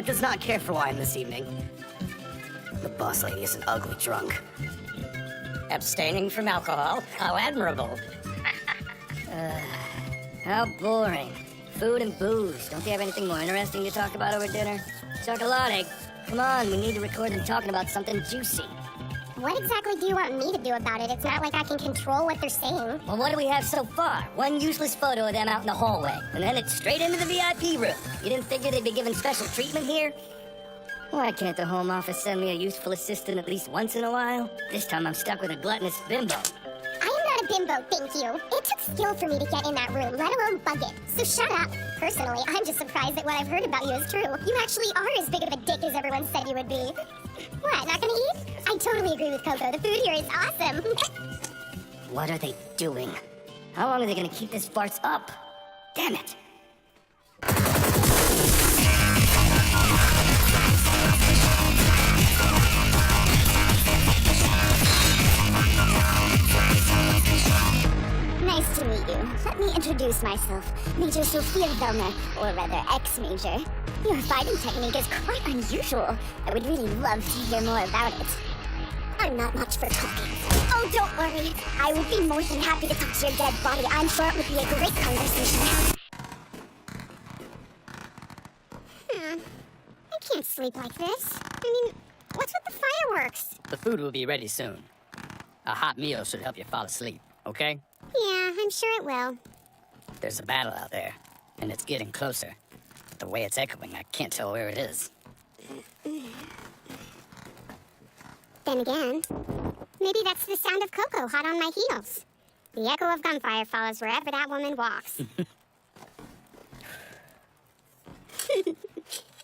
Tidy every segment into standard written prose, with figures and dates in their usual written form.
does not care for wine this evening. The boss lady is an ugly drunk. Abstaining from alcohol? How admirable. How boring. Food and booze. Don't they have anything more interesting to talk about over dinner? Chocolate, come on, we need to record them talking about something juicy. What exactly do you want me to do about it? It's not like I can control what they're saying. Well, what do we have so far? One useless photo of them out in the hallway, and then it's straight into the VIP room. You didn't figure they'd be given special treatment here? Why can't the home office send me a useful assistant at least once in a while? This time I'm stuck with a gluttonous bimbo. I am not a bimbo, thank you. It took skill for me to get in that room, let alone bug it. So shut up. Personally, I'm just surprised that what I've heard about you is true. You actually are as big of a dick as everyone said you would be. What, not gonna eat? I totally agree with Coco. The food here is awesome. What are they doing? How long are they gonna keep this farce up? Damn it! Nice to meet you. Let me introduce myself. Major Sophia Velner, or rather ex-Major. Your fighting technique is quite unusual. I would really love to hear more about it. I'm not much for talking. Oh, don't worry. I would be more than happy to talk to your dead body. I'm sure it would be a great conversation. I can't sleep like this. I mean, what's with the fireworks? The food will be ready soon. A hot meal should help you fall asleep, okay? Yeah, I'm sure it will. There's a battle out there, and it's getting closer. But the way it's echoing, I can't tell where it is. Then again, maybe that's the sound of Coco hot on my heels. The echo of gunfire follows wherever that woman walks.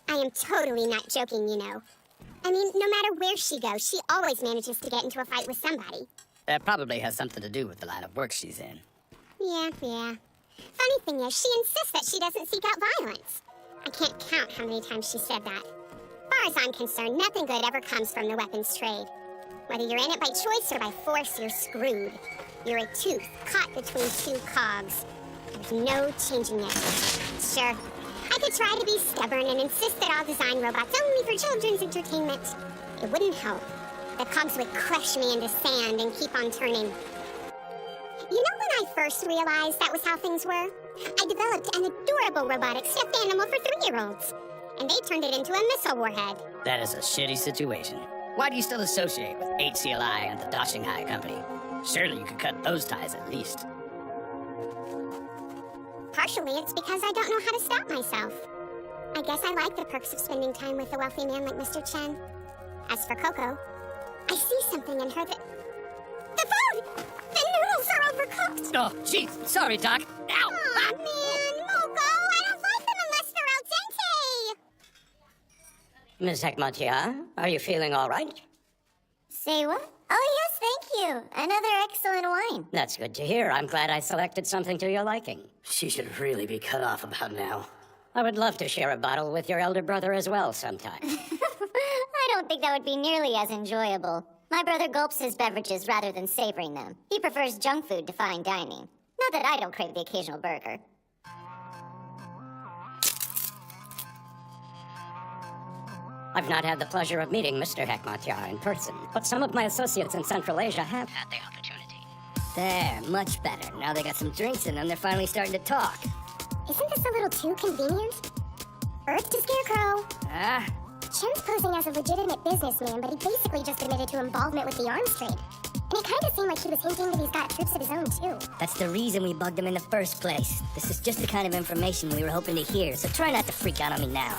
I am totally not joking, you know. I mean, no matter where she goes, she always manages to get into a fight with somebody. That probably has something to do with the line of work she's in. Yeah. Funny thing is, she insists that she doesn't seek out violence. I can't count how many times she said that. Far as I'm concerned, nothing good ever comes from the weapons trade. Whether you're in it by choice or by force, you're screwed. You're a tooth caught between two cogs. There's no changing it. Sure, I could try to be stubborn and insist that I'll design robots only for children's entertainment. It wouldn't help. The cogs would crush me into sand and keep on turning. You know when I first realized that was how things were? I developed an adorable robotic stuffed animal for 3-year-olds. And they turned it into a missile warhead. That is a shitty situation. Why do you still associate with HCLI and the Doshinghai Company? Surely you could cut those ties at least. Partially, it's because I don't know how to stop myself. I guess I like the perks of spending time with a wealthy man like Mr. Chen. As for Coco, I see something in her that... The food! The noodles are overcooked! Oh, jeez. Sorry, Doc. Ow! Aw, man, Moco, I don't like them unless they're al dente! Ms. Hekmatyar, are you feeling all right? Say what? Oh, yes, thank you. Another excellent wine. That's good to hear. I'm glad I selected something to your liking. She should really be cut off about now. I would love to share a bottle with your elder brother as well sometime. I don't think that would be nearly as enjoyable. My brother gulps his beverages rather than savoring them. He prefers junk food to fine dining. Not that I don't crave the occasional burger. I've not had the pleasure of meeting Mr. Hekmatyar in person, but some of my associates in Central Asia have had the opportunity. There, much better. Now they got some drinks in them, they're finally starting to talk. Isn't this a little too convenient? Earth to Scarecrow. Chen's posing as a legitimate businessman, but he basically just admitted to involvement with the arms trade. And it kind of seemed like he was hinting that he's got troops of his own, too. That's the reason we bugged him in the first place. This is just the kind of information we were hoping to hear, so try not to freak out on me now.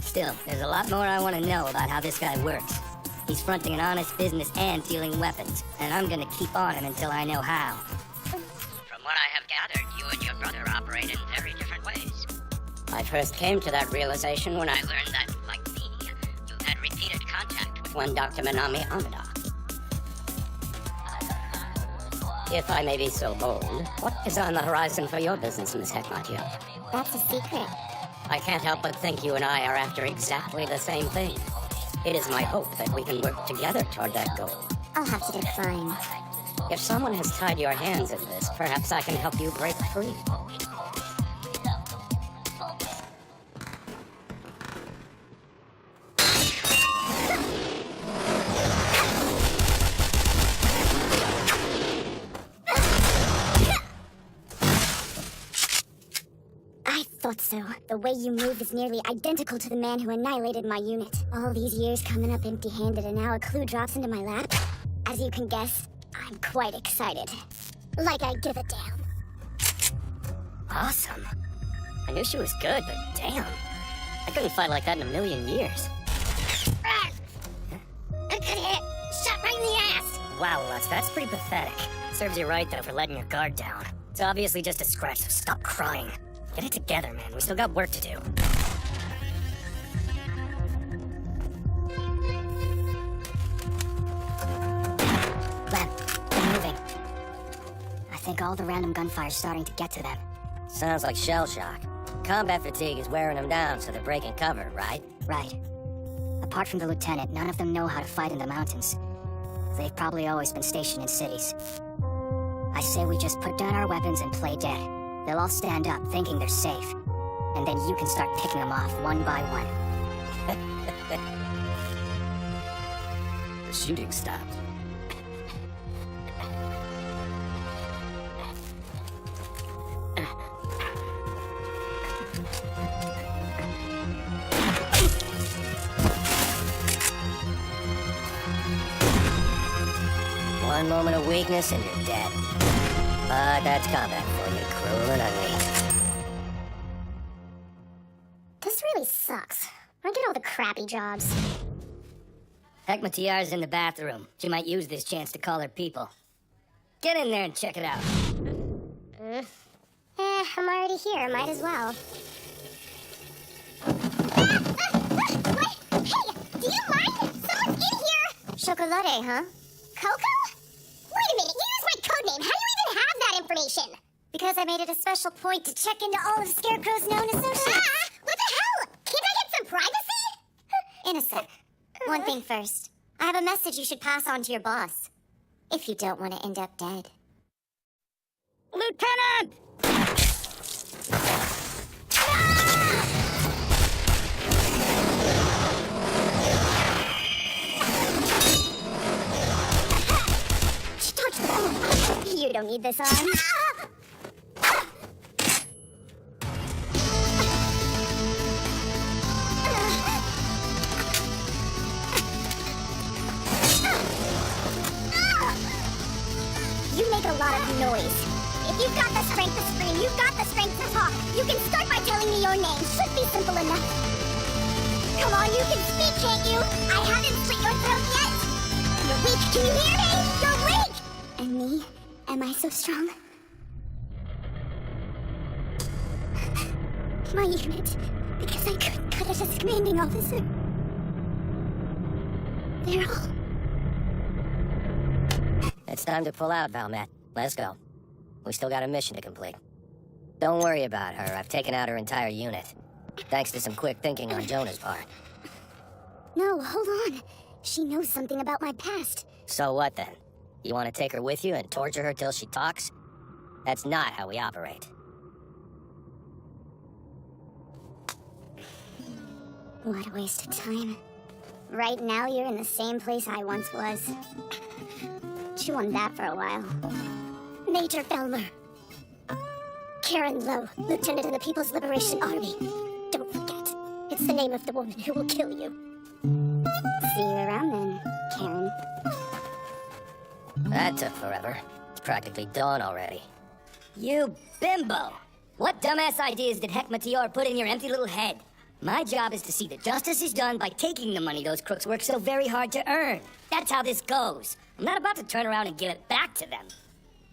Still, there's a lot more I want to know about how this guy works. He's fronting an honest business and dealing weapons, and I'm gonna keep on him until I know how. From what I have gathered, you and your brother operate in very different ways. I first came to that realization when I learned that, like me, you had repeated contact with one Dr. Minami Amida. If I may be so bold, what is on the horizon for your business, Ms. Hekmatyar? That's a secret. I can't help but think you and I are after exactly the same thing. It is my hope that we can work together toward that goal. I'll have to decline. If someone has tied your hands in this, perhaps I can help you break free. so. The way you move is nearly identical to the man who annihilated my unit. All these years coming up empty-handed, and now a clue drops into my lap. As you can guess, I'm quite excited. Like I give a damn. Awesome. I knew she was good, but damn. I couldn't fight like that in a million years. A good hit! Shot right in the ass! Wow, Lutz, that's pretty pathetic. Serves you right, though, for letting your guard down. It's obviously just a scratch, so stop crying. Get it together, man. We still got work to do. Lem, they're moving. I think all the random gunfire's starting to get to them. Sounds like shell shock. Combat fatigue is wearing them down, so they're breaking cover, right? Right. Apart from the lieutenant, none of them know how to fight in the mountains. They've probably always been stationed in cities. I say we just put down our weapons and play dead. They'll all stand up, thinking they're safe. And then you can start picking them off one by one. The shooting stopped. One moment of weakness and you're dead. But that's combat for you, cruel and ugly. This really sucks. I get all the crappy jobs. Hekmatiar's in the bathroom. She might use this chance to call her people. Get in there and check it out. I'm already here. Might as well. What? Hey, do you mind? Someone's in here! Chocolate, huh? Coco? Wait a minute, you used my codename. How do you even have that information? Because I made it a special point to check into all of Scarecrow's known associates. What the hell? Can't I get some privacy? In a sec. One thing first. I have a message you should pass on to your boss. If you don't want to end up dead. Lieutenant! She touched the phone. You don't need this on. You make a lot of noise. If you've got the strength to scream, you've got the strength to talk. You can start by telling me your name. Should be simple enough. Come on, you can speak, can't you? I haven't slit your throat yet. You're weak. Can you hear me? You're weak. And me? Am I so strong? My unit. Because I couldn't cut it as commanding officer. They're all... It's time to pull out, Valmet. Let's go. We still got a mission to complete. Don't worry about her. I've taken out her entire unit. Thanks to some quick thinking on Jonah's part. No, hold on. She knows something about my past. So what then? You want to take her with you and torture her till she talks? That's not how we operate. What a waste of time. Right now, you're in the same place I once was. Chew on that for a while. Major Felmer. Karen Lowe, Lieutenant in the People's Liberation Army. Don't forget, it's the name of the woman who will kill you. See you around then, Karen. That took forever. It's practically dawn already. You bimbo! What dumbass ideas did Hekmatiar put in your empty little head? My job is to see that justice is done by taking the money those crooks work so very hard to earn. That's how this goes. I'm not about to turn around and give it back to them.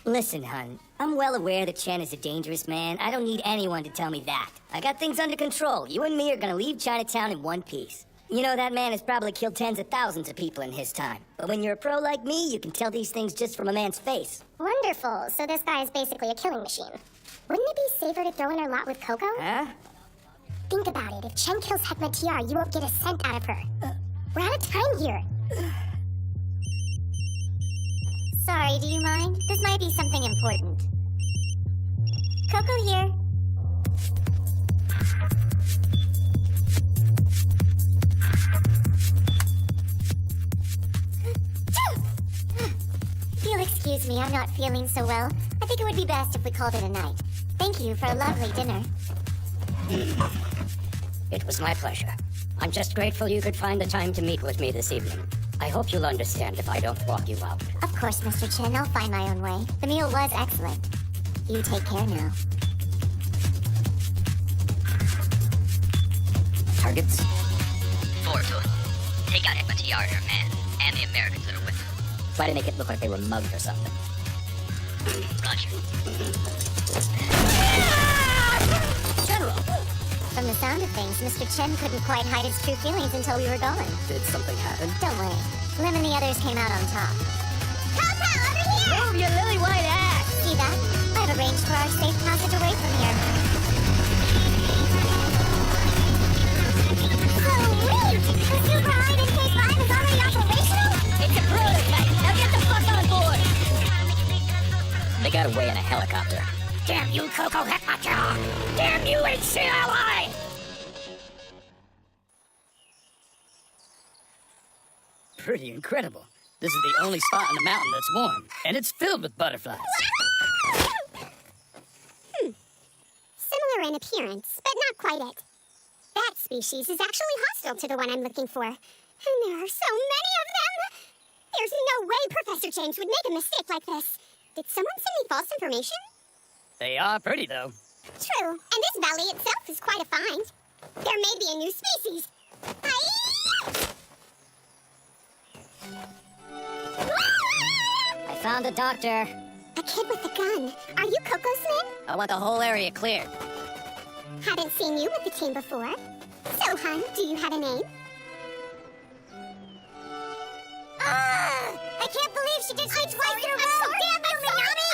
Listen, hun, I'm well aware that Chen is a dangerous man. I don't need anyone to tell me that. I got things under control. You and me are gonna leave Chinatown in one piece. You know, that man has probably killed tens of thousands of people in his time. But when you're a pro like me, you can tell these things just from a man's face. Wonderful. So this guy is basically a killing machine. Wouldn't it be safer to throw in her lot with Coco? Huh? Think about it. If Chen kills Hekmatiar, you won't get a cent out of her. We're out of time here. Sorry, do you mind? This might be something important. Coco here. If you'll excuse me, I'm not feeling so well. I think it would be best if we called it a night. Thank you for a lovely dinner. It was my pleasure. I'm just grateful you could find the time to meet with me this evening. I hope you'll understand if I don't walk you out. Of course, Mr. Chen, I'll find my own way. The meal was excellent. You take care now. Targets? 4 to it. Take out FTR and her man, and the Americans that are with them. Try to make it look like they were mugged or something. Roger. General! From the sound of things, Mr. Chen couldn't quite hide his true feelings until we were gone. Did something happen? Don't worry. Lim and the others came out on top. Coco, over here! Move your lily white ass! See that? I've arranged for our safe passage away from here. Sweet! The super hide-and-case line is already operational? It's a prototype! Now get the fuck on board! They got away in a helicopter. Damn you, Coco Hepmacha! Damn you, HCLI! Pretty incredible. This is the only spot on the mountain that's warm, and it's filled with butterflies. Similar in appearance, but not quite it. That species is actually hostile to the one I'm looking for. And there are so many of them! There's no way Professor James would make a mistake like this. Did someone send me false information? They are pretty, though. True, and this valley itself is quite a find. There may be a new species. I found a doctor. A kid with a gun. Are you Coco Smith? I want the whole area cleared. Haven't seen you with the team before. So, hun, do you have a name? I can't believe she did twice in a row!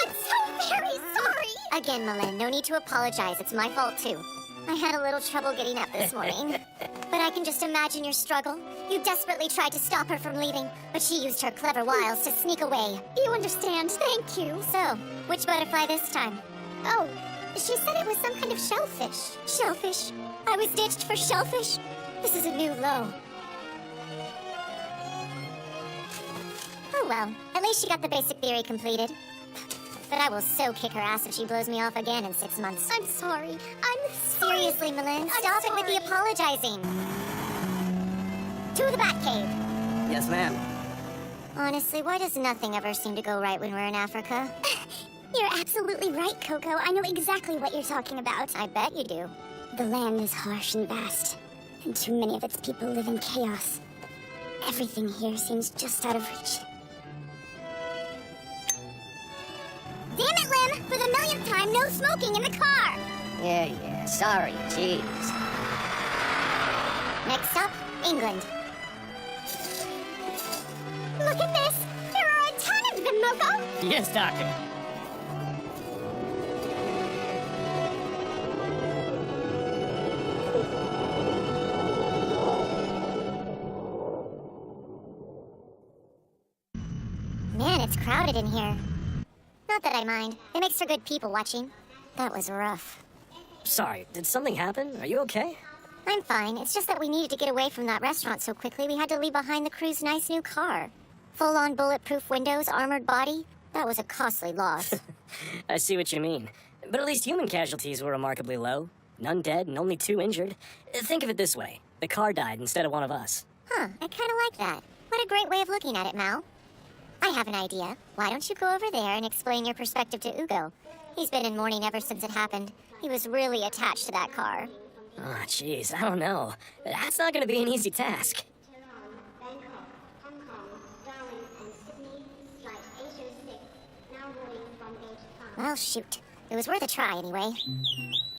I'm so very sorry! Again, Malin, no need to apologize. It's my fault, too. I had a little trouble getting up this morning. But I can just imagine your struggle. You desperately tried to stop her from leaving, but she used her clever wiles to sneak away. You understand, thank you. So, which butterfly this time? Oh, she said it was some kind of shellfish. Shellfish? I was ditched for shellfish? This is a new low. Oh well, at least she got the basic theory completed. But I will so kick her ass if she blows me off again in 6 months. I'm sorry. Seriously, Malin, stop it with the apologizing. To the Batcave. Yes, ma'am. Honestly, why does nothing ever seem to go right when we're in Africa? You're absolutely right, Coco. I know exactly what you're talking about. I bet you do. The land is harsh and vast, and too many of its people live in chaos. Everything here seems just out of reach. Damn it, Lim! For the millionth time, no smoking in the car! Yeah, sorry, jeez. Next stop, England. Look at this! There are a ton of them, Moko! Yes, Doctor. Man, it's crowded in here. Not that I mind. It makes for good people watching. That was rough. Sorry, did something happen? Are you okay? I'm fine. It's just that we needed to get away from that restaurant so quickly we had to leave behind the crew's nice new car. Full-on bulletproof windows, armored body. That was a costly loss. I see what you mean. But at least human casualties were remarkably low. None dead and only 2 injured. Think of it this way. The car died instead of one of us. Huh, I kinda like that. What a great way of looking at it, Mal. I have an idea. Why don't you go over there and explain your perspective to Ugo? He's been in mourning ever since it happened. He was really attached to that car. Oh, jeez, I don't know. That's not gonna be an easy task. Well, shoot. It was worth a try anyway.